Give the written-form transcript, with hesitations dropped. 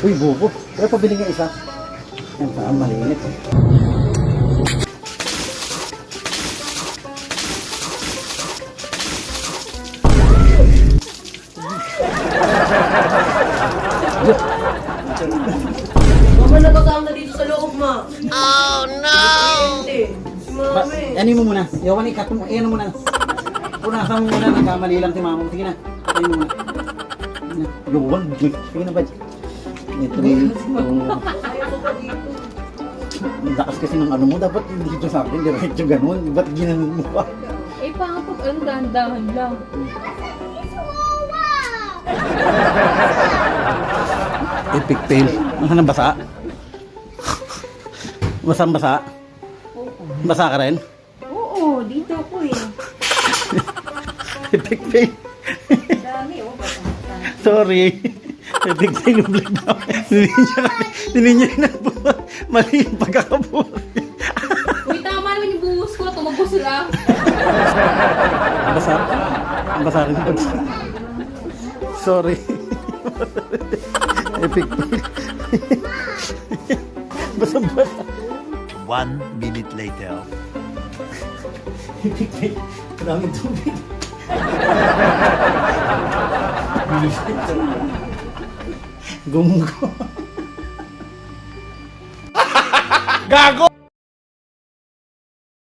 Uy, bubo. Kaya pabili nga isa. Yan, saan malinit. Mama, nagkakaang na dito sa loob, ma. Oh no! Si mami. Ano mo muna? Yawan, ikat mo. Ano muna? Punasan mo muna. Nagkamali lang si mama mo. Sige na. Ano muna? Sige na. Yawan. Sige na, Bad. Ito. Ayaw ko pa dito. Ang lakas kasi ng ano mo. Dapat dito sa akin. Diretso ganun. Ba't ginanon mo pa? Eh, pang pag ano, dahan-dahan lang. Epic fail. Ang nang basa? Basang-basa? Basa ka rin? Oo, dito ko eh. Epic fail. Dami, oh. Sorry. Epic fail yung vlog na. Hindi niya na po. Mali yung pagkakabuhat. Uy, tama naman yung buhos ko. Tumagos sila. Basa. Basa rin pag... Sorry. Epic fail. Basa-basa. 1 minute later. Epic fail. Maraming tubig. Gunggo. Gago!